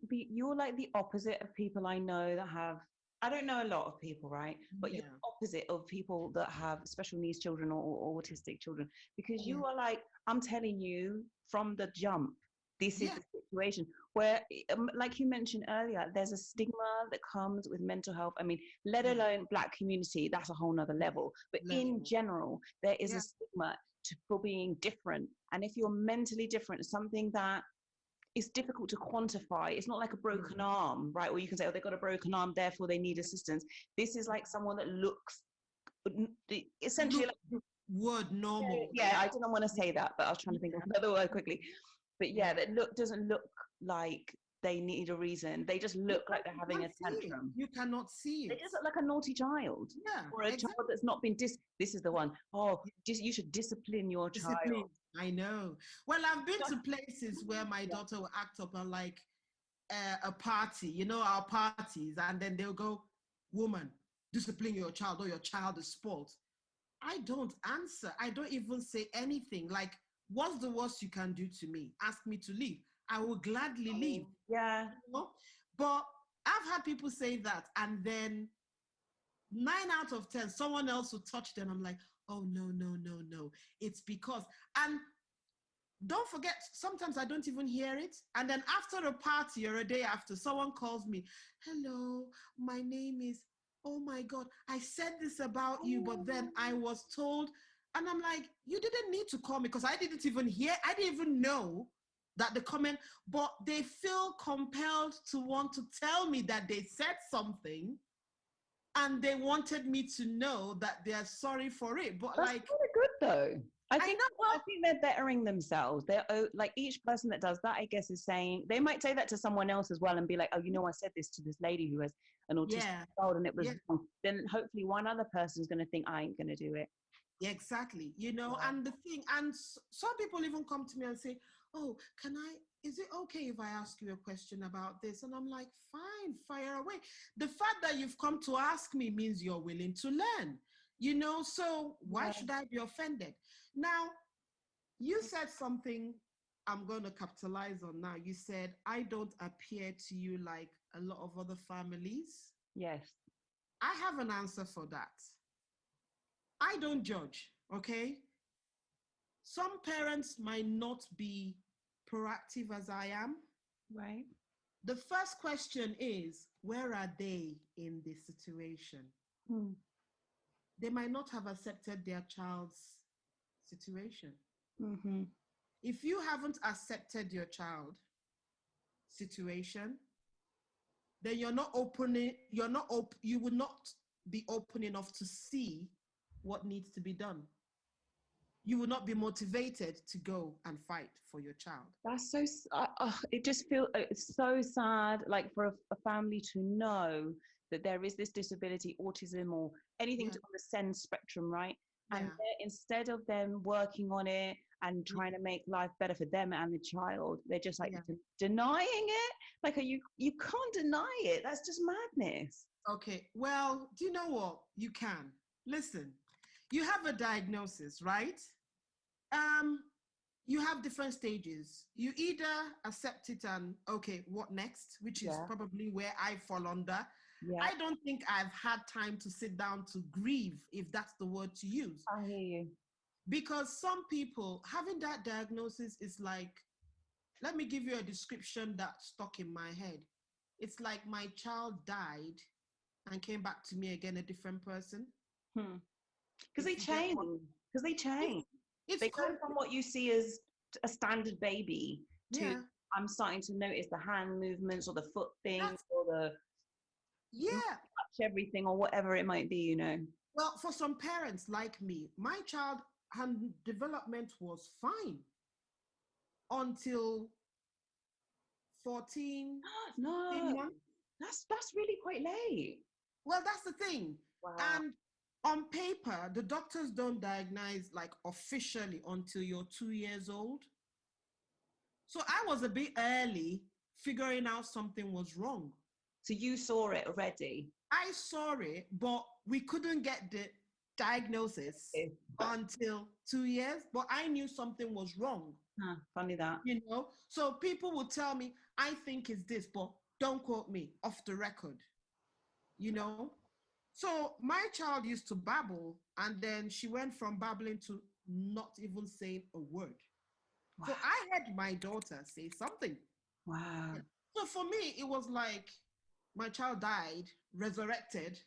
you're like the opposite of people I know that have. I don't know a lot of people, right? But you're Yeah. the opposite of people that have special needs children or autistic children, because Yeah. you are like, I'm telling you from the jump, this is Yeah. the situation where, like you mentioned earlier, there's a stigma that comes with mental health. I mean, let Yeah. alone Black community, that's a whole nother level. But in Level. general, there is a Yeah. stigma for being different. And if you're mentally different, something that it's difficult to quantify. It's not like a Yeah. broken arm, right? Or you can say, oh, they've got a broken arm, therefore they need assistance. This is like someone that looks essentially Look, like, word normal. yeah, I didn't want to say that, but I was trying to think of Yeah. another word quickly. But Yeah. yeah, that doesn't look like they need a reason. They just You look like they're having a can't see it. tantrum. You cannot see They it. just look like a naughty child, Yeah, or a child exactly. that's not been this is the one. Oh, you should discipline your Discipline. child. I know. Well, I've been to places where my Yeah. daughter will act up on like a party, our parties, and then they'll go, woman, discipline your child or your child is spoiled. I don't answer. I don't even say anything. Like, what's the worst you can do to me? Ask me to leave. I will gladly leave. Yeah. You know? But I've had people say that, and then 9 out of 10, someone else will touch them. I'm like, oh, no, no, no, no. It's because, and don't forget, sometimes I don't even hear it. And then after a party or a day after, someone calls me, hello, my name is, oh my God, I said this about you, but then I was told, and I'm like, you didn't need to call me because I didn't even hear, I didn't even know that the comment, but they feel compelled to want to tell me that they said something and they wanted me to know that they are sorry for it. But That's like, kind of good though. I I think know, I well, think they're bettering themselves. They're like each person that does that, I guess, is saying they might say that to someone else as well and be like, oh, I said this to this lady who has an autistic yeah, child and it was yeah. wrong. Then hopefully one other person is going to think I ain't going to do it. Exactly. Yeah. And the thing, and some people even come to me and say, oh, is it okay if I ask you a question about this? And I'm like, fine, fire away. The fact that you've come to ask me means you're willing to learn, so why Yeah. should I be offended? Now, you said something I'm going to capitalize on now. You said, I don't appear to you like a lot of other families. Yes. I have an answer for that. I don't judge, okay? Some parents might not be proactive as I am. Right. The first question is, where are they in this situation? Hmm. They might not have accepted their child's situation. Mm-hmm. If you haven't accepted your child situation, then you will not be open enough to see what needs to be done. You will not be motivated to go and fight for your child. That's so. It just feels it's so sad, like for a family to know that there is this disability, autism, or anything Yeah, on the SEND spectrum, right? And yeah, instead of them working on it and yeah, trying to make life better for them and the child, they're just like yeah. denying it. Like, you can't deny it. That's just madness. Okay, well, do you know what? You can. Listen, you have a diagnosis, right? Um, you have different stages. You either accept it and, okay, what next? Which is Yeah, probably where I fall under. yeah, I don't think I've had time to sit down to grieve, if that's the word to use. I hear you. Because some people having that diagnosis is like, let me give you a description that stuck in my head. It's like my child died and came back to me again, a different person. Hmm. Because they If you get change. what, Because they it's, change. it's They go from what you see as a standard baby to yeah, I'm starting to notice the hand movements or the foot thing that's, or the yeah. touch everything or whatever it might be. Well, for some parents like me, my child hand development was fine until 14, 15 No, months. that's really quite late. Well, that's the thing. Wow. And on paper, the doctors don't diagnose like officially until you're 2 years old. So I was a bit early figuring out something was wrong. So you saw it already. I saw it, but we couldn't get the diagnosis Okay. until 2 years. But I knew something was wrong. Huh, funny that. you know. So people will tell me, I think it's this, but don't quote me, off the record, you know. So my child used to babble, and then she went from babbling to not even saying a word. Wow. So I heard my daughter say something. Wow. So for me, it was like my child died, resurrected,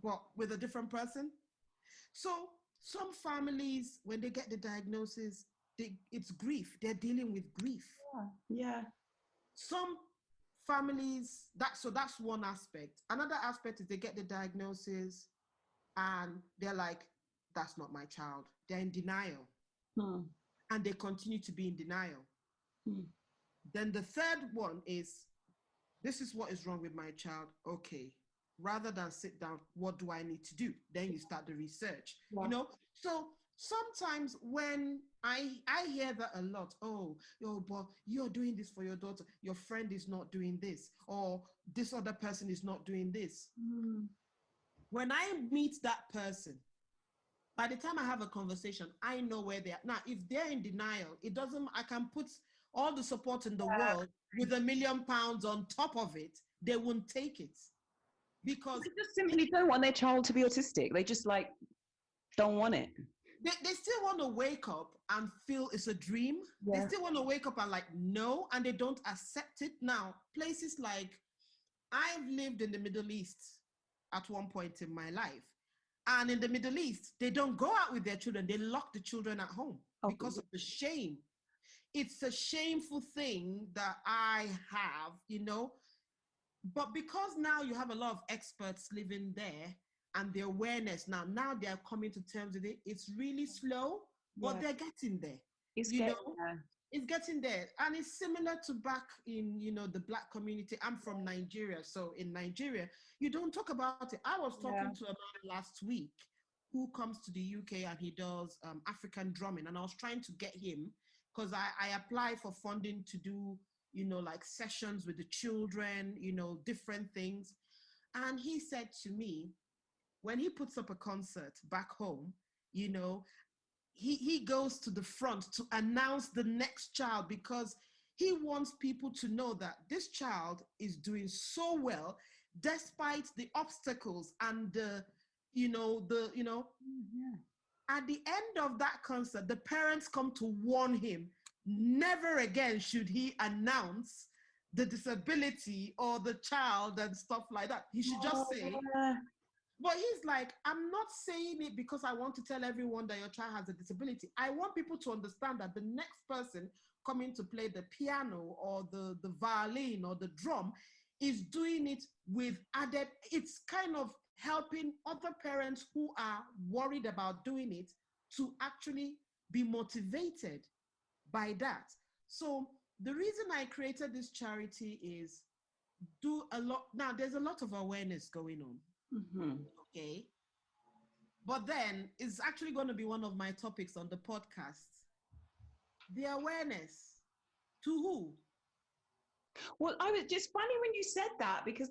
but with a different person. So some families, when they get the diagnosis, it's grief. They're dealing with grief. Yeah. Some families, that's one aspect. Another aspect is they get the diagnosis and they're like, that's not my child. They're in denial, Hmm. and they continue to be in denial. Hmm. Then the third one is, this is what is wrong with my child. Okay. Rather than sit down, what do I need to do? Then you start the research. Yeah. You know, so sometimes when I hear that a lot, oh, but you're doing this for your daughter, your friend is not doing this, or this other person is not doing this. Hmm. When I meet that person, by the time I have a conversation, I know where they are. Now, if they're in denial, it doesn't, I can put all the support in the world with £1,000,000 on top of it, they won't take it. Because They just simply don't want their child to be autistic. They just like don't want it. they still want to wake up and feel it's a dream. They Yeah. still want to wake up and like, no, and they don't accept it. Now, places like, I've lived in the Middle East at one point in my life. And in the Middle East, they don't go out with their children. They lock the children at home Oh, because of the shame. It's a shameful thing that I have, you know. But because now you have a lot of experts living there and the awareness now they're coming to terms with it. It's really slow, but yeah. they're getting there. It's You getting know, there. it's getting there. And it's similar to back in, the Black community. I'm from Nigeria. So in Nigeria, you don't talk about it. I was talking Yeah. to a man last week who comes to the UK and he does African drumming. And I was trying to get him because I apply for funding to do, like sessions with the children, different things. And he said to me, when he puts up a concert back home, you know, he goes to the front to announce the next child because he wants people to know that this child is doing so well despite the obstacles and Yeah. at the end of that concert, the parents come to warn him never again should he announce the disability or the child and stuff like that. He should just Oh, say, yeah. but he's like, I'm not saying it because I want to tell everyone that your child has a disability. I want people to understand that the next person coming to play the piano or the violin or the drum is doing it with added, it's kind of helping other parents who are worried about doing it to actually be motivated by that. So the reason I created this charity is do a lot. Now, there's a lot of awareness going on. Mm-hmm. Okay. But then it's actually going to be one of my topics on the podcast. The awareness to who? Well, I was just funny when you said that because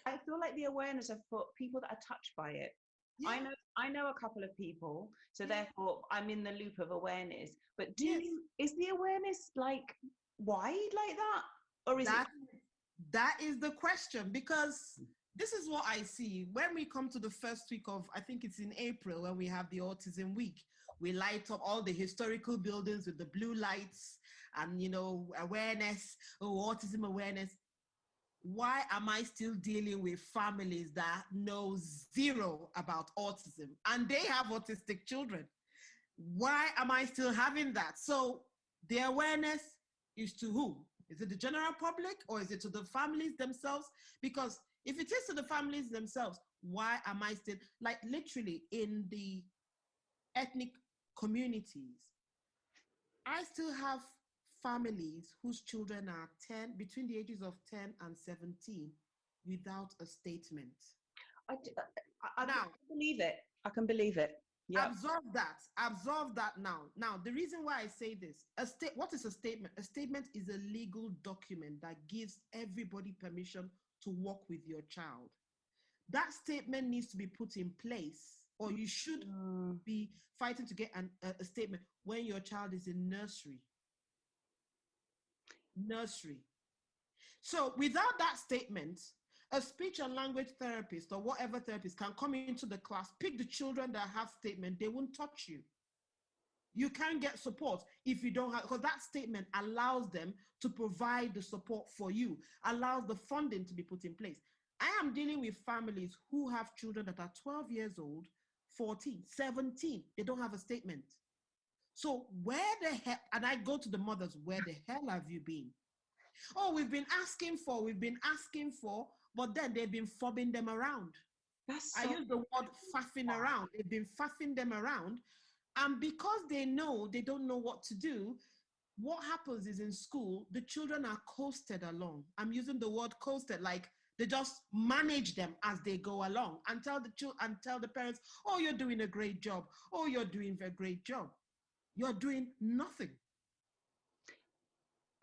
I feel like the awareness of for people that are touched by it. Yeah, I know a couple of people, so yeah, therefore I'm in the loop of awareness. But yes. is the awareness like wide like that, or is it? That that is the question because this is what I see when we come to the first week of, I think it's in April when we have the Autism Week. We light up all the historical buildings with the blue lights and awareness, autism awareness. Why am I still dealing with families that know zero about autism and they have autistic children? Why am I still having that? So the awareness is to who? Is it the general public or is it to the families themselves? Because if it is to the families themselves, why am I still, like literally in the ethnic communities, I still have families whose children are 10, between the ages of 10 and 17, without a statement. I, I can Now, believe it. I can believe it. Yep. absorb that now. The reason why I say this, what is a statement? A statement is a legal document that gives everybody permission to work with your child. That statement needs to be put in place, or you should Mm. be fighting to get a statement. when your child is in nursery. Nursery. So without that statement, a speech and language therapist or whatever therapist can come into the class, pick the children that have statement, they won't touch you. You can't get support if you don't have, because that statement allows them to provide the support for you, allows the funding to be put in place. I am dealing with families who have children that are 12 years old, 14, 17. They don't have a statement. So where the hell, and I go to the mothers, where the hell have you been? Oh, we've been asking for, but then they've been fobbing them around. I use the word faffing around. They've been faffing them around. And because they know they don't know what to do, what happens is in school, the children are coasted along. I'm using the word coasted, like they just manage them as they go along and tell the parents, oh, you're doing a great job. Oh, you're doing a great job. You're doing nothing.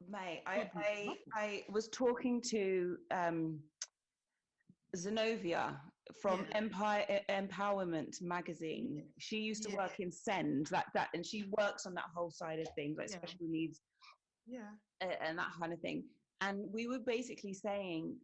May I was talking to Zenobia from Empowerment magazine. She used to work in Send, and she works on that whole side of things, like special needs, and that kind of thing. And we were basically saying,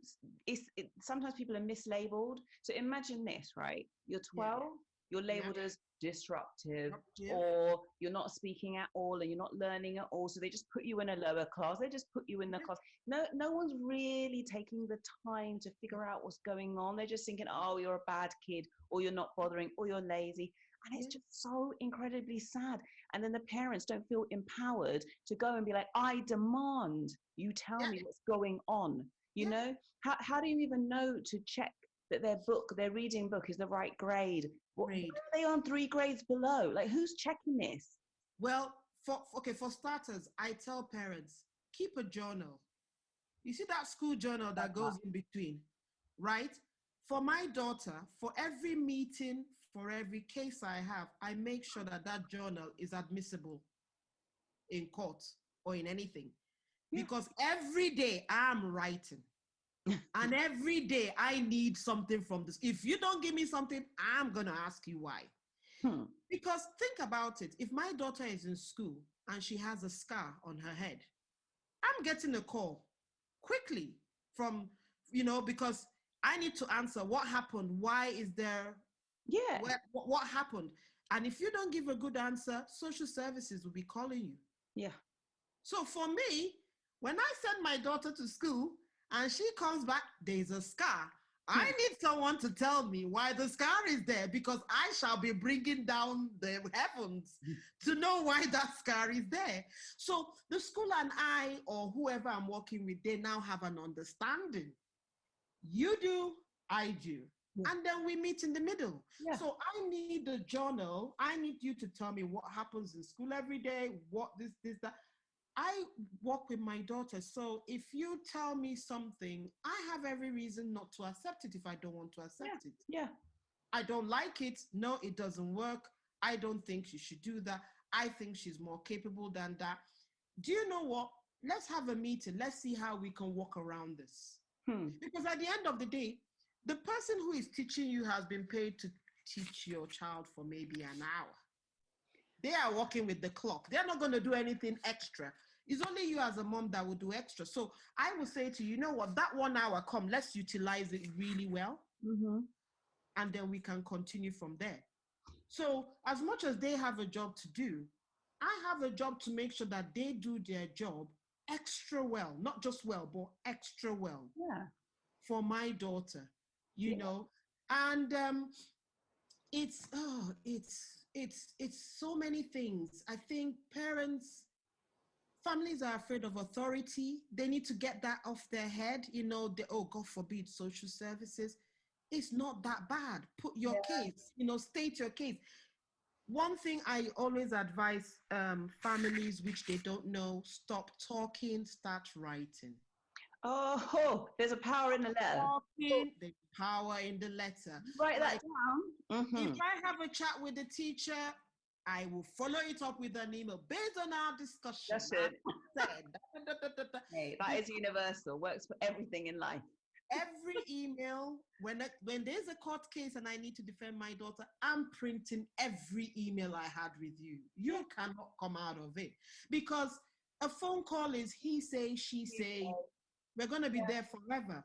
sometimes people are mislabeled. So imagine this, right? You're 12, you're labeled as disruptive, or you're not speaking at all, and you're not learning at all. So they just put you in a lower class. They just put you in the class. No one's really taking the time to figure out what's going on. They're just thinking, oh, you're a bad kid, or you're not bothering, or you're lazy. And it's just so incredibly sad. And then the parents don't feel empowered to go and be like, I demand you tell me what's going on. You know, how do you even know to check that their reading book is the right grade? What are they on 3 grades below? Like, who's checking this? Well, for starters, I tell parents, keep a journal. You see that school journal that goes in between, right? For my daughter, for every meeting, for every case I have, I make sure that journal is admissible in court or in anything. Because every day I'm writing. And every day I need something from this. If you don't give me something, I'm going to ask you why. Because think about it. If my daughter is in school and she has a scar on her head, I'm getting a call quickly from, because I need to answer what happened. Why is there? What happened? And if you don't give a good answer, social services will be calling you. Yeah. So for me, when I send my daughter to school and she comes back, there's a scar. I need someone to tell me why the scar is there, because I shall be bringing down the heavens to know why that scar is there. So the school and I, or whoever I'm working with, they now have an understanding. You do, I do. And then we meet in the middle. So I need the journal. I need you to tell me what happens in school every day, what this, that. I work with my daughter. So if you tell me something, I have every reason not to accept it if I don't want to accept it. Yeah. I don't like it. No, it doesn't work. I don't think she should do that. I think she's more capable than that. Do you know what? Let's have a meeting. Let's see how we can work around this. Because at the end of the day, the person who is teaching you has been paid to teach your child for maybe an hour. They are working with the clock. They're not going to do anything extra. It's only you as a mom that will do extra. So I will say to you, you know what, that 1 hour, come, let's utilize it really well. And then we can continue from there. So as much as they have a job to do, I have a job to make sure that they do their job extra well, not just well, but extra well. For my daughter, you know, and it's so many things. I think families are afraid of authority. They need to get that off their head. Oh, God forbid, social services. It's not that bad. Put your case, state your case. One thing I always advise families which they don't know, stop talking, start writing. Oh, there's a power in the letter. There's power in the letter. Write that down. If I have a chat with the teacher, I will follow it up with an email based on our discussion. That's it. Hey, that is universal. Works for everything in life. Every email, when there's a court case and I need to defend my daughter, I'm printing every email I had with you. You cannot come out of it, because a phone call is he say, she say. We're going to be there forever.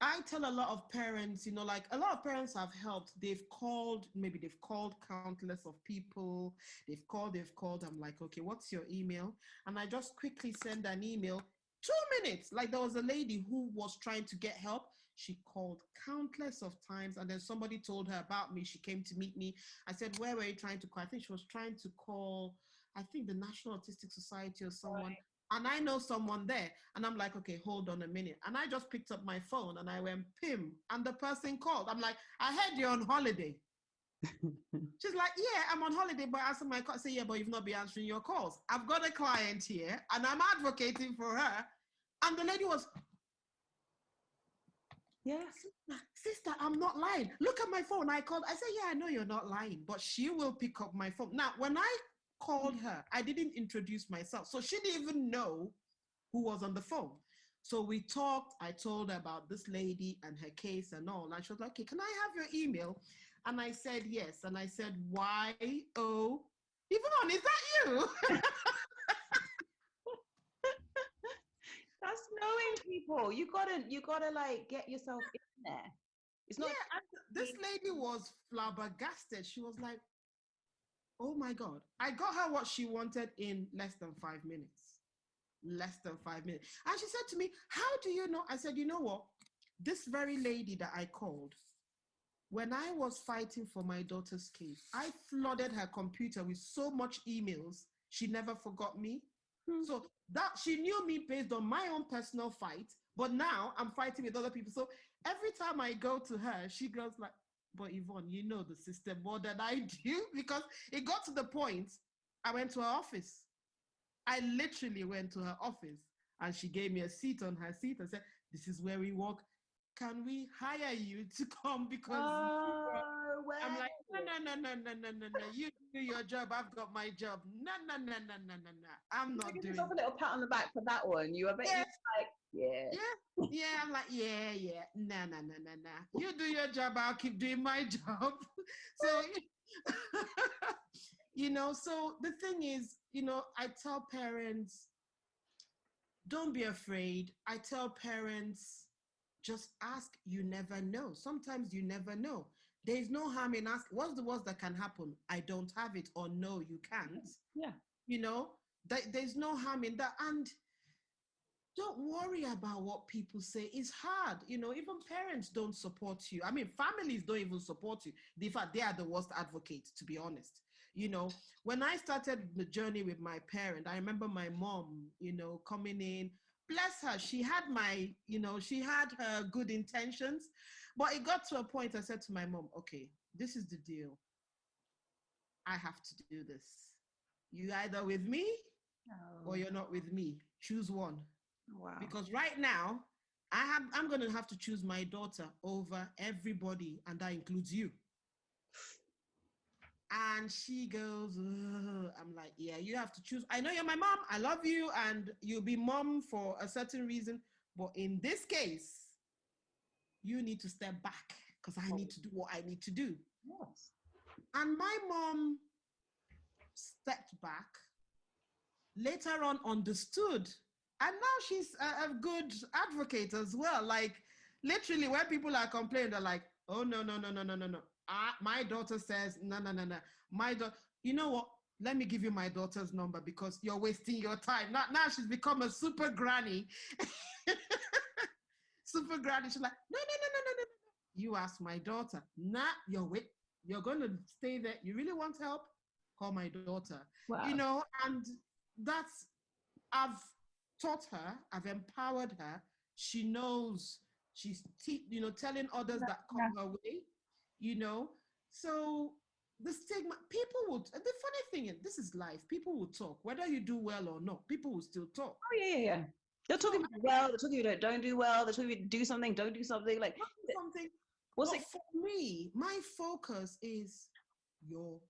I tell a lot of parents, like a lot of parents have helped. Maybe they've called countless of people. They've called. I'm like, okay, what's your email? And I just quickly send an email. 2 minutes. Like there was a lady who was trying to get help. She called countless of times, and then somebody told her about me. She came to meet me. I said, where were you trying to call? I think she was trying to call, I think the National Autistic Society or someone. Right. And I know someone there. And I'm like, okay, hold on a minute. And I just picked up my phone and I went, Pim. And the person called. I'm like, I heard you're on holiday. She's like, yeah, I'm on holiday, but I answer my call. I say, yeah, but you've not been answering your calls. I've got a client here and I'm advocating for her. And the lady was, yeah, sister, I'm not lying. Look at my phone. I called. I said, yeah, I know you're not lying, but she will pick up my phone. Now, when I called her, I didn't introduce myself. So she didn't even know who was on the phone. So we talked. I told her about this lady and her case and all. And she was like, okay, can I have your email? And I said, yes. And I said, Y-O. Yvonne, is that you? That's knowing people. You gotta like get yourself in there. It's not. Yeah, this lady was flabbergasted. She was like, oh my God. I got her what she wanted in less than 5 minutes. Less than 5 minutes. And she said to me, how do you know? I said, you know what? This very lady that I called, when I was fighting for my daughter's case, I flooded her computer with so much emails, she never forgot me. So that she knew me based on my own personal fight, but now I'm fighting with other people. So every time I go to her, she goes like, but Yvonne, you know the system more than I do, because it got to the point I went to her office. I literally went to her office and she gave me a seat on her seat and said, this is where we work. Can we hire you to come? Because I'm like, no. You do your job. I've got my job. No. I'm not doing yourself a little pat on the back for that one. You, I bet you're like, yeah. I'm like, yeah. No. You do your job. I'll keep doing my job. So, so the thing is, I tell parents, don't be afraid. I tell parents, just ask. You never know. Sometimes you never know. There is no harm in asking. What's the worst that can happen? I don't have it, or no, you can't. Yeah. There's no harm in that. And don't worry about what people say. It's hard. Even parents don't support you. I mean, families don't even support you. In fact, they are the worst advocates, to be honest. When I started the journey with my parent, I remember my mom, coming in. Bless her. She had she had her good intentions, but it got to a point I said to my mom, okay, this is the deal. I have to do this. You either with me or you're not with me. Choose one. Wow. Because right now, I'm going to have to choose my daughter over everybody, and that includes you. And she goes, ugh. I'm like, yeah, you have to choose. I know you're my mom. I love you, and you'll be mom for a certain reason. But in this case, you need to step back because I need to do what I need to do. Yes. And my mom stepped back, later on understood. And now she's a good advocate as well. Like, literally, when people are complaining, they're like, oh, no. My daughter says, no. My daughter, you know what? Let me give you my daughter's number because you're wasting your time. Now she's become a super granny. Super granny. She's like, no. You ask my daughter. Nah, you're going to stay there. You really want help? Call my daughter. Wow. And that's, I've taught her, I've empowered her. She knows, she's telling others that come her way, so the stigma, people would, the funny thing is, this is life, people will talk, whether you do well or not, people will still talk. Oh yeah. They're talking about well, they're talking about don't do well, they're talking about do something, don't do something, like something. What's it for me? My focus is your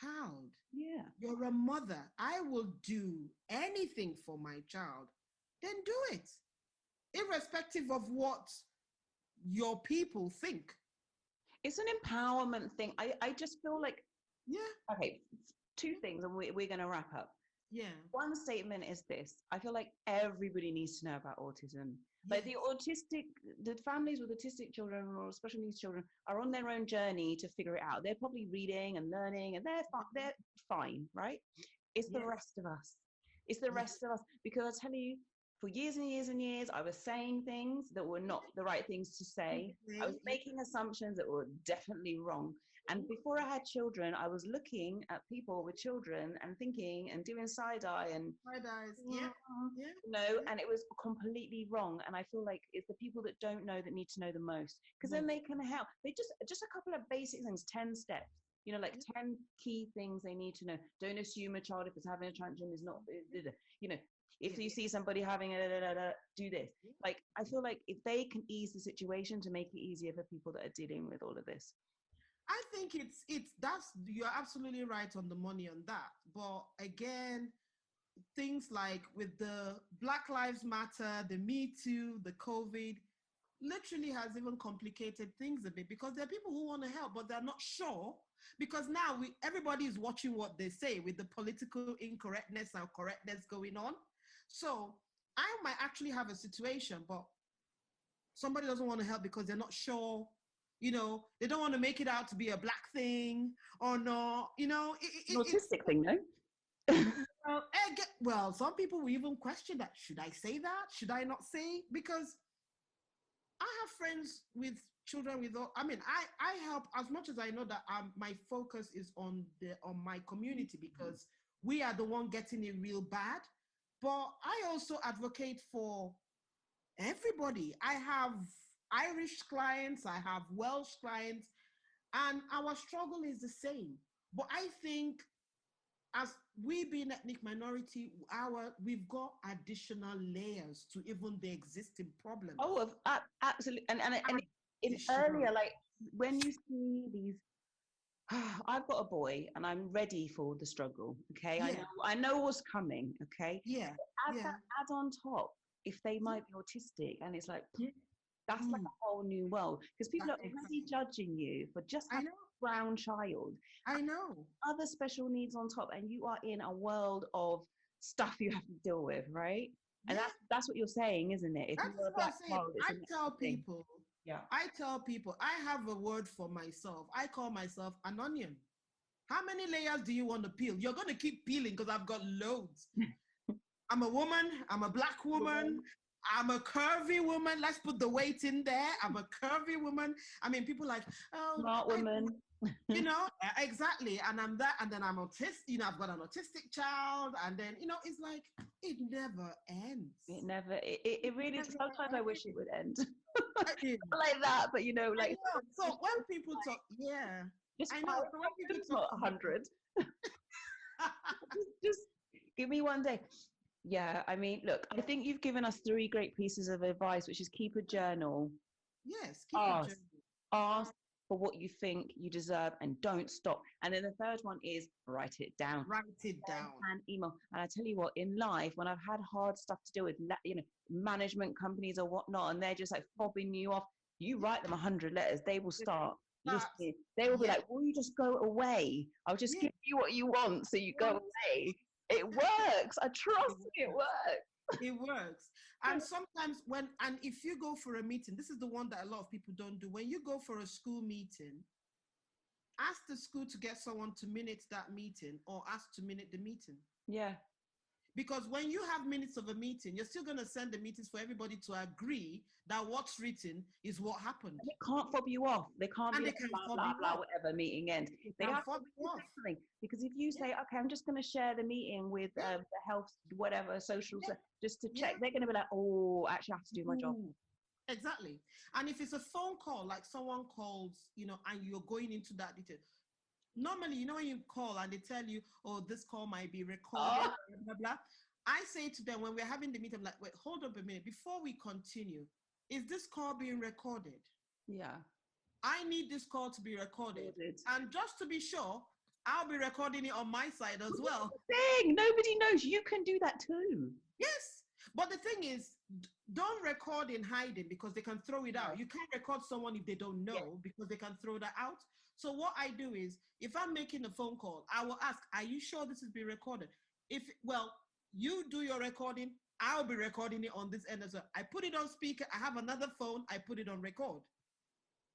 child. Yeah. You're a mother. I will do anything for my child. Then do it. Irrespective of what your people think. It's an empowerment thing. I just feel like, okay, two things, and we're going to wrap up. One statement is this: I feel like everybody needs to know about autism. Like the families with autistic children or special needs children are on their own journey to figure it out. They're probably reading and learning, and they're fine, right? It's the rest of us. It's the rest of us, because I tell you, for years and years and years, I was saying things that were not the right things to say. I was making assumptions that were definitely wrong. And before I had children, I was looking at people with children and thinking and doing side eye and and it was completely wrong. And I feel like it's the people that don't know that need to know the most, because then they can help. They just a couple of basic things, 10 steps. 10 key things they need to know. Don't assume a child, if it's having a tantrum, is not, if you see somebody having do this. Like, I feel like if they can ease the situation to make it easier for people that are dealing with all of this. I think you're absolutely right on the money on that. But again, things like with the Black Lives Matter, the Me Too, the COVID, literally has even complicated things a bit, because there are people who want to help, but they're not sure, because now everybody is watching what they say with the political incorrectness and correctness going on. So I might actually have a situation, but somebody doesn't want to help because they're not sure, they don't want to make it out to be a Black thing or not, an autistic thing, no? Well, some people will even question that. Should I say that? Should I not say? Because I have friends with children with, I help as much as I know that my focus is on my community, because we are the one getting it real bad. But I also advocate for everybody. I have Irish clients, I have Welsh clients, and our struggle is the same. But I think as we being ethnic minority, we've got additional layers to even the existing problems. Oh, absolutely. And in earlier, like when you see these, I've got a boy and I'm ready for the struggle. Okay, I know what's coming. Okay, add on top if they might be autistic, and it's like that's like a whole new world, because people are already judging you for just having a brown child. I know. Other special needs on top, and you are in a world of stuff you have to deal with, right? And that's what you're saying, isn't it? If that's you're a Black child, I tell people, I have a word for myself. I call myself an onion. How many layers do you want to peel? You're going to keep peeling, because I've got loads. I'm a woman. I'm a Black woman. I'm a curvy woman. Let's put the weight in there. I'm a curvy woman. I mean, people like, oh, smart woman. Exactly. And I'm that. And then I'm autistic. I've got an autistic child. And then, it's like, it never ends. It never. It really. Sometimes I wish it would end. Like that, but like. So when people talk, just I know. So when people talk, 100. just give me one day. Yeah, I mean, look, I think you've given us 3 great pieces of advice, which is keep a journal. Yes, keep a journal. Ask for what you think you deserve and don't stop. And then the third one is write it down. Write it down. And email. And I tell you what, in life, when I've had hard stuff to deal with, management companies or whatnot, and they're just like fobbing you off, you write them 100 letters, they will start. They will be like, will you just go away? I'll just give you what you want, so you go away. It works. I trust me, it works. It works. And sometimes if you go for a meeting, this is the one that a lot of people don't do. When you go for a school meeting, ask the school to get someone to minute that meeting, or ask to minute the meeting. Yeah. Because when you have minutes of a meeting, you're still going to send the meetings for everybody to agree that what's written is what happened. And they can't fob you off. They can't be like, blah, blah, blah, whatever meeting end. They have to do something. Because if you say, okay, I'm just going to share the meeting with the health, whatever, social, just to check, they're going to be like, oh, actually I have to do my job. Exactly. And if it's a phone call, like someone calls, and you're going into that detail, normally, when you call and they tell you, oh, this call might be recorded, blah, blah, I say to them when we're having the meeting, I'm like, wait, hold up a minute. Before we continue, is this call being recorded? Yeah. I need this call to be recorded. And just to be sure, I'll be recording it on my side as well. Thing. Nobody knows. You can do that too. Yes. But the thing is, don't record in hiding because they can throw it out. You can't record someone if they don't know because they can throw that out. So what I do is, if I'm making a phone call, I will ask, are you sure this is being recorded? Well, you do your recording, I'll be recording it on this end as well. I put it on speaker, I have another phone, I put it on record.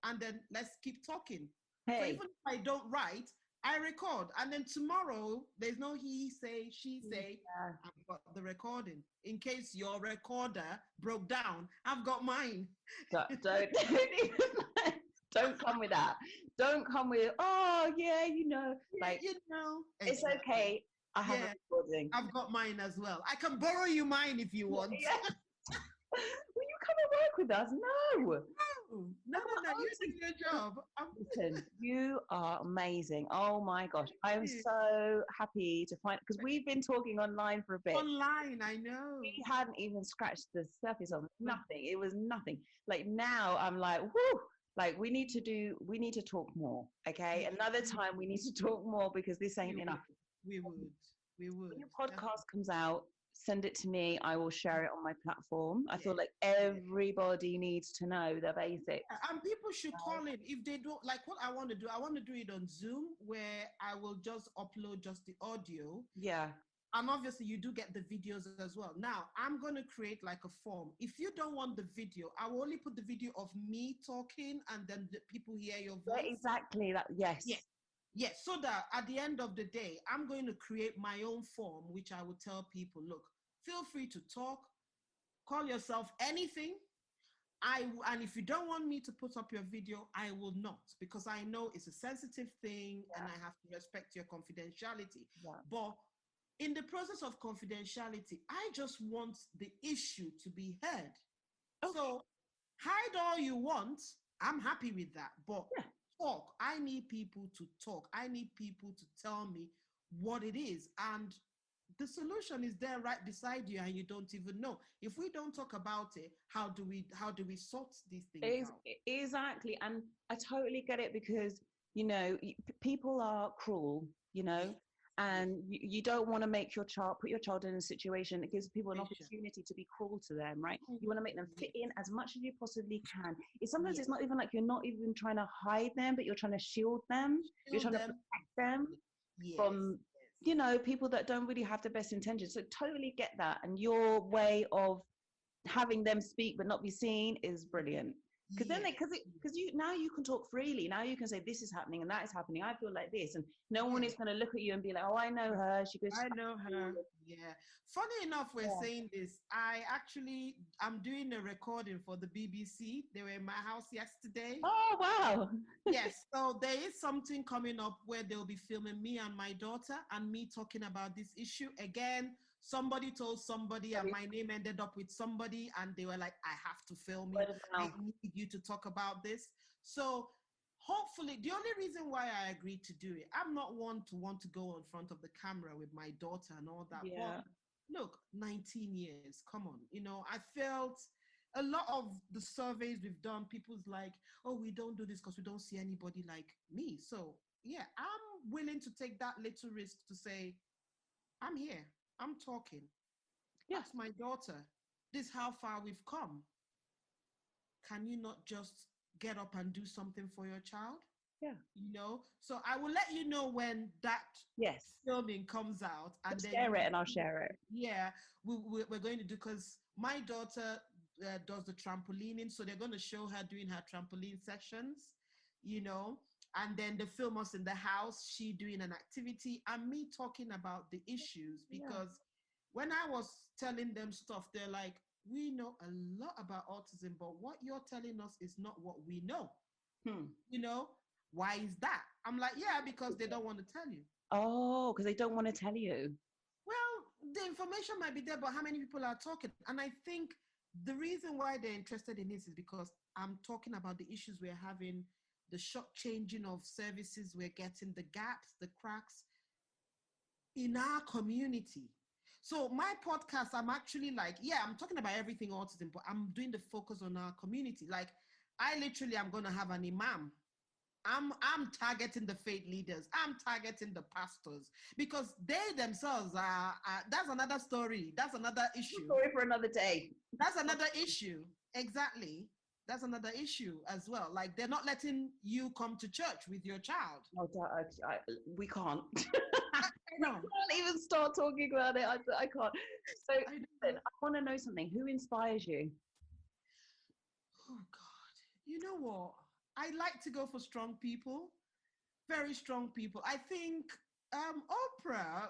And then let's keep talking. Hey. So even if I don't write, I record. And then tomorrow, there's no he say, she say, I've got the recording. In case your recorder broke down, I've got mine. Don't come with that. Don't come with, oh, yeah, like, it's exactly. okay. I have a recording. I've got mine as well. I can borrow you mine if you want. Yeah. Will you come and work with us? No. No. You do your job. Listen, you are amazing. Oh my gosh. I am so happy to find, because we've been talking online for a bit. Online, I know. We hadn't even scratched the surface of nothing. It was nothing. Like now I'm like, whoo, like we need to talk more. Okay. Another time we need to talk more because this ain't enough. We would. When your podcast comes out, send it to me. I will share it on my platform. I feel like everybody needs to know the basics. And people should call in if they don't like what I want to do. I want to do it on Zoom where I will just upload just the audio. Yeah. And obviously you do get the videos as well. Now I'm going to create like a form. If you don't want the video, I will only put the video of me talking and then the people hear your voice. Yeah, exactly that. Yes. Yes, so that at the end of the day, I'm going to create my own form, which I will tell people, look, feel free to talk, call yourself anything. And if you don't want me to put up your video, I will not, because I know it's a sensitive thing and I have to respect your confidentiality. Yeah. But in the process of confidentiality, I just want the issue to be heard. Okay. So hide all you want. I'm happy with that. But talk. I need people to talk. I need people to tell me what it is. And the solution is there right beside you and you don't even know. If we don't talk about it, how do we sort these things out? Exactly. And I totally get it because, people are cruel, and you don't want to put your child in a situation that gives people an opportunity to be cruel to them, right? You want to make them fit in as much as you possibly can. Sometimes it's not even like you're not even trying to hide them, but you're trying to shield them. You're trying to protect them from, people that don't really have the best intentions. So totally get that. And your way of having them speak but not be seen is brilliant. Because then now you can talk freely. Now you can say this is happening and that is happening. I feel like this, and no one is going to look at you and be like, oh, I know her. I know her. Yeah. Funny enough, we're saying this. I'm doing a recording for the BBC. They were in my house yesterday. Oh wow. Yes. So there is something coming up where they'll be filming me and my daughter and me talking about this issue again. Somebody told somebody and my name ended up with somebody and they were like, I have to film it. I need you to talk about this. So hopefully, the only reason why I agreed to do it, I'm not one to want to go in front of the camera with my daughter and all that. Yeah. But look, 19 years, come on. I felt a lot of the surveys we've done, people's like, oh, we don't do this because we don't see anybody like me. So yeah, I'm willing to take that little risk to say, I'm here. I'm talking. That's my daughter. This is how far we've come. Can you not just get up and do something for your child? Yeah. So I will let you know when that filming comes out. And then share it and I'll share it. Yeah, we're going to do, because my daughter does the trampolining. So they're going to show her doing her trampoline sessions, and then they film us in the house, she doing an activity and me talking about the issues. Because when I was telling them stuff, they're like, we know a lot about autism, but what you're telling us is not what we know. Why is that? I'm like, because they don't want to tell you. Oh, because they don't want to tell you. Well, the information might be there, but how many people are talking? And I think the reason why they're interested in this is because I'm talking about the issues we're having, the short changing of services we're getting, the gaps, the cracks in our community. So my podcast, I'm actually like, I'm talking about everything autism, but I'm doing the focus on our community. Like, I literally am going to have an imam I'm targeting the faith leaders. I'm targeting the pastors because they themselves are that's another story. That's another issue. Story for another day. That's another issue. Exactly. That's another issue as well. Like they're not letting you come to church with your child. Oh, we can't. No. I can't even start talking about it. I can't. So I want to know something. Who inspires you? Oh God. You know what? I like to go for strong people, very strong people. I think Oprah,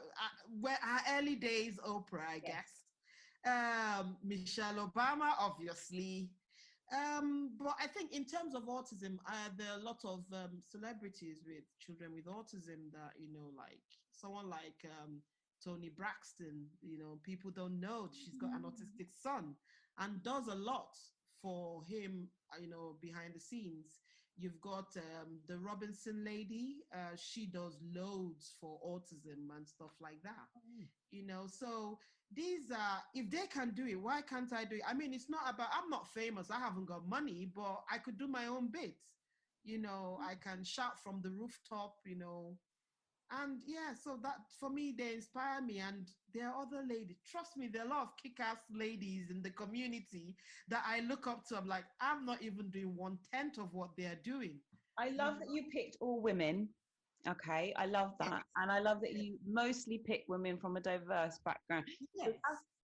where her early days, Oprah, I guess. Michelle Obama, obviously. But I think in terms of autism, there are a lot of celebrities with children with autism that, like someone like Toni Braxton, people don't know she's got an autistic son and does a lot for him, behind the scenes. You've got the Robinson lady. She does loads for autism and stuff like that. So these are, if they can do it, why can't I do it? I mean, it's not about, I'm not famous, I haven't got money, but I could do my own bit. I can shout from the rooftop, and yeah, so that for me, they inspire me. And there are other ladies, trust me, there are a lot of kick-ass ladies in the community that I look up to. I'm like, I'm not even doing 1/10 of what they're doing. I love that you picked all women. Okay, I love that. Yes. And I love that you mostly pick women from a diverse background. Yes. So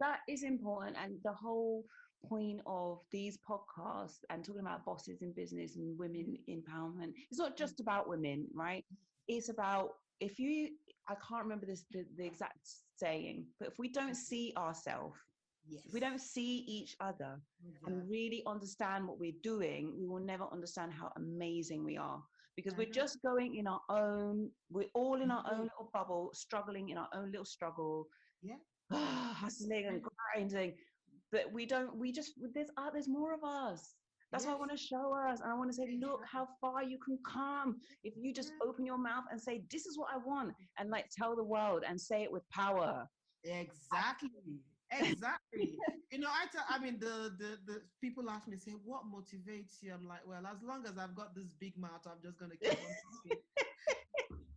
that is important. And the whole point of these podcasts and talking about bosses in business and women empowerment, it's not just about women, right? It's about, I can't remember the exact saying, but if we don't see ourselves, if we don't see each other and really understand what we're doing, we will never understand how amazing we are. Because we're just going in our own, we're all in our own little bubble, struggling in our own little struggle, hustling and grinding. But there's more of us. That's what I want to show us. And I want to say, look how far you can come if you just open your mouth and say, this is what I want, and like tell the world and say it with power. Exactly. Exactly. I mean, the people ask me, say, what motivates you? I'm like, well, as long as I've got this big mouth, I'm just gonna keep on talking.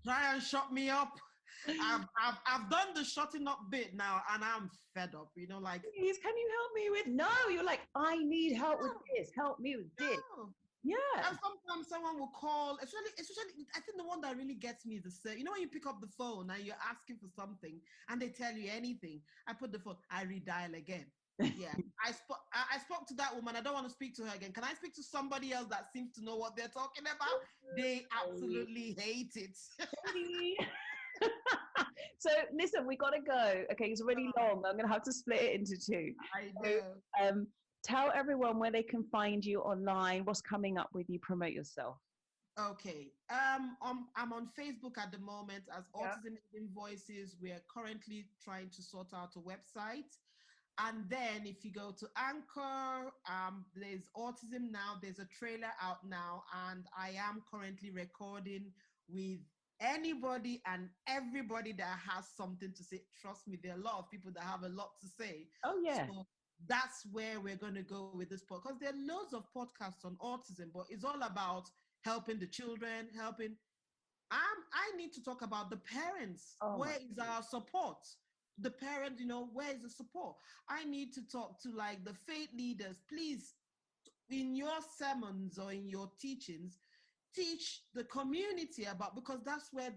Try and shut me up. I've done the shutting up bit now, and I'm fed up. Like, please, can you help me with? No, you're like, I need help with this. Help me with this. Yeah. And sometimes someone will call, especially I think the one that really gets me is when you pick up the phone and you're asking for something and they tell you anything. I put the phone, I redial again. Yeah. I spoke to that woman. I don't want to speak to her again. Can I speak to somebody else that seems to know what they're talking about? They absolutely hate it. So listen, we gotta go. Okay, it's already long. I'm gonna have to split it into two. I know. So, tell everyone where they can find you online, what's coming up with you, promote yourself. Okay. I'm on Facebook at the moment as Autism Hidden Voices. We are currently trying to sort out a website. And then if you go to Anchor, there's Autism Now. There's a trailer out now. And I am currently recording with anybody and everybody that has something to say. Trust me, there are a lot of people that have a lot to say. Oh, yeah. So that's where we're going to go with this podcast, because there are loads of podcasts on autism, but it's all about helping the children, I need to talk about the parents. Where is our support? The parents, where is the support? I need to talk to like the faith leaders. Please, in your sermons or in your teachings, teach the community about, because that's where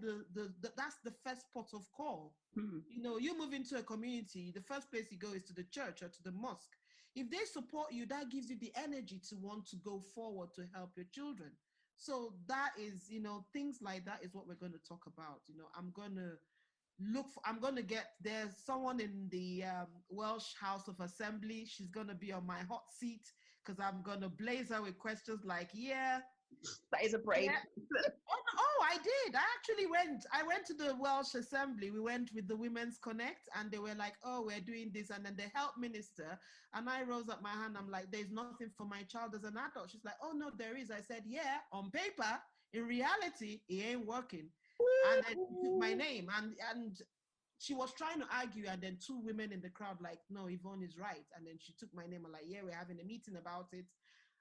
that's the first port of call. You move into a community, the first place you go is to the church or to the mosque. If they support you, that gives you the energy to want to go forward to help your children. So that is, things like that is what we're going to talk about. There's someone in the Welsh House of Assembly. She's going to be on my hot seat because I'm going to blaze her with questions like, that is a brave. Yeah. I did. I went to the Welsh Assembly. We went with the Women's Connect and they were like, we're doing this. And then the health minister, and I rose up my hand. I'm like, there's nothing for my child as an adult. She's like, oh no, there is. I said, yeah, on paper. In reality, it ain't working. And then she took my name and she was trying to argue. And then two women in the crowd like, no, Yvonne is right. And then she took my name and like, yeah, we're having a meeting about it.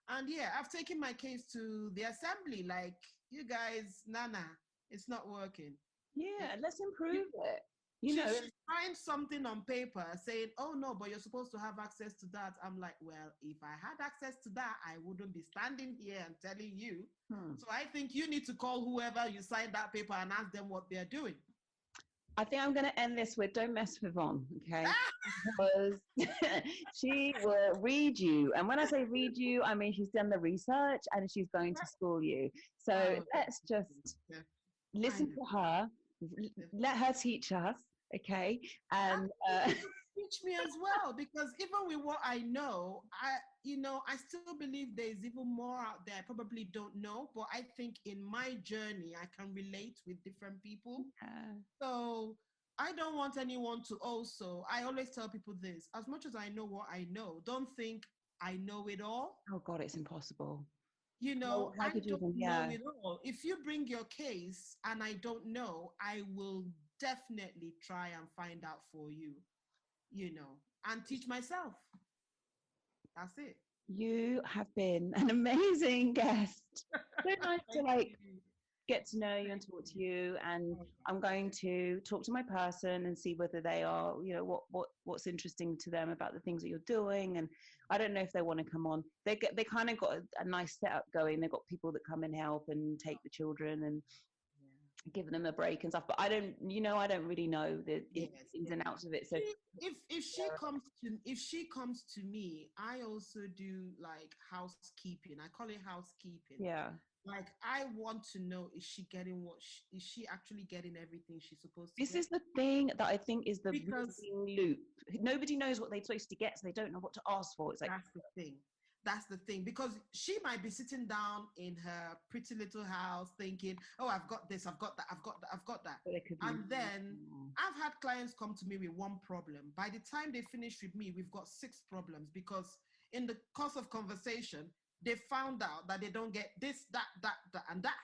And yeah, I've taken my case to the assembly. Like, you guys, Nana, it's not working. Yeah, It's, let's you, improve it. she's trying something on paper saying, oh no, but you're supposed to have access to that. I'm like, well, if I had access to that, I wouldn't be standing here and telling you. So I think you need to call whoever you signed that paper and ask them what they're doing. I think I'm going to end this with don't mess with Yvonne, okay? Because she will read you. And when I say read you, I mean she's done the research and she's going to school you. So let's just listen to her, let her teach us, okay? And teach me as well, because even with what I know, I still believe there's even more out there I probably don't know, but I think in my journey I can relate with different people. So I don't want anyone to also, I always tell people this, as much as I know what I know, don't think I know it all. Oh God, it's impossible. I don't know it all. If you bring your case and I don't know, I will definitely try and find out for you, and teach myself. That's it. You have been an amazing guest. So nice to get to know you and talk to you. And I'm going to talk to my person and see whether they are, what's interesting to them about the things that you're doing. And I don't know if they want to come on. They kind of got a nice setup going. They've got people that come and help and take the children and giving them a break and stuff. But I don't really know the ins and outs of it. So if she comes to me, I also do like housekeeping. I call it housekeeping. Yeah. Like, I want to know, is she getting is she actually getting everything she's supposed to This is the thing that I think is the loop. Nobody knows what they're supposed to get, so they don't know what to ask for. It's like, that's the thing, because she might be sitting down in her pretty little house thinking, oh, I've got this, I've got that, I've got that, I've got that. And then I've had clients come to me with one problem. By the time they finish with me, we've got 6 problems, because in the course of conversation, they found out that they don't get this, that, and that.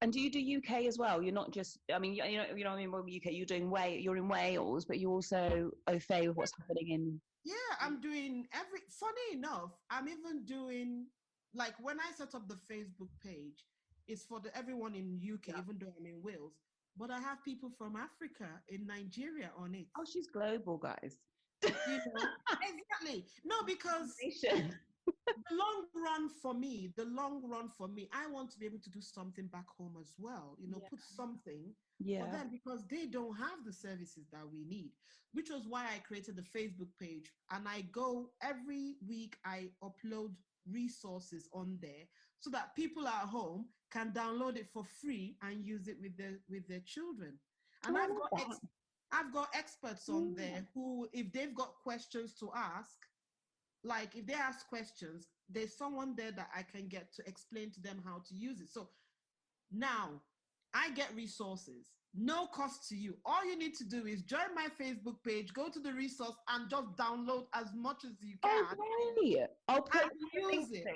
And do you do UK as well? You're not just, I mean, well, UK, you're in Wales, but you also au fait with what's happening in. Yeah, I'm doing funny enough, I'm even doing, like, when I set up the Facebook page, it's for everyone in UK, even though I'm in Wales, but I have people from Africa, in Nigeria on it. Oh, she's global, guys. Exactly. No, because the long run for me, I want to be able to do something back home as well, put something for them, because they don't have the services that we need, which was why I created the Facebook page. And I go every week, I upload resources on there so that people at home can download it for free and use it with their children. And I've got experts on there who, if they've got questions to ask, like if they ask questions, there's someone there that I can get to explain to them how to use it. So now I get resources, no cost to you. All you need to do is join my Facebook page, go to the resource and just download as much as you can. Okay. I'll put use it.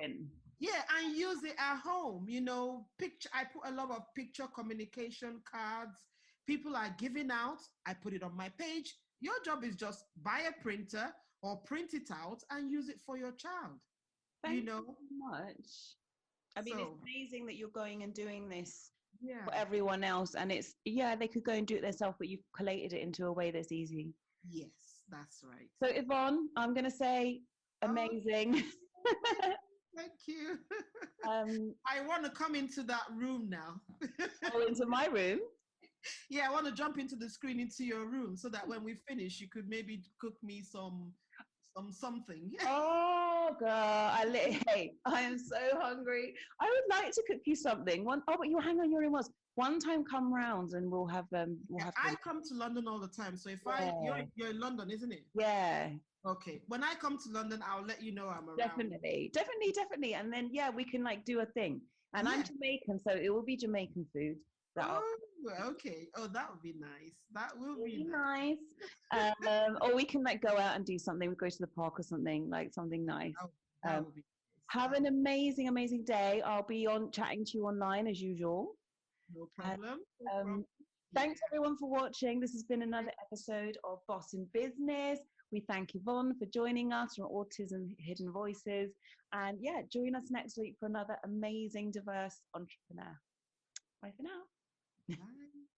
Yeah, and use it at home. I put a lot of picture communication cards. People are giving out. I put it on my page. Your job is just buy a printer or print it out and use it for your child. Thank you so much. I mean, it's amazing that you're going and doing this for everyone else. And it's, they could go and do it themselves, but you've collated it into a way that's easy. Yes, that's right. So Yvonne, I'm going to say amazing. Thank you. I want to come into that room now. Into my room? Yeah, I want to jump into the screen into your room so that when we finish, you could maybe cook me something. Oh, girl, hey, I am so hungry. I would like to cook you something. But you hang on, you're in Wales. One time, come round and we'll have I come to London all the time, so if you're in London, isn't it? Yeah. Okay. When I come to London, I'll let you know I'm around. Definitely. And then we can do a thing. And I'm Jamaican, so it will be Jamaican food. Okay. Oh, that would be nice. That will be nice. Or we can go out and do something. We go to the park or something, something nice. That would be nice. Have an amazing day. I'll be chatting to you online as usual. No problem. Thanks everyone for watching. This has been another episode of Boss in Business. We thank Yvonne for joining us from Autism Hidden Voices. And yeah, join us next week for another amazing, diverse entrepreneur. Bye for now. Bye.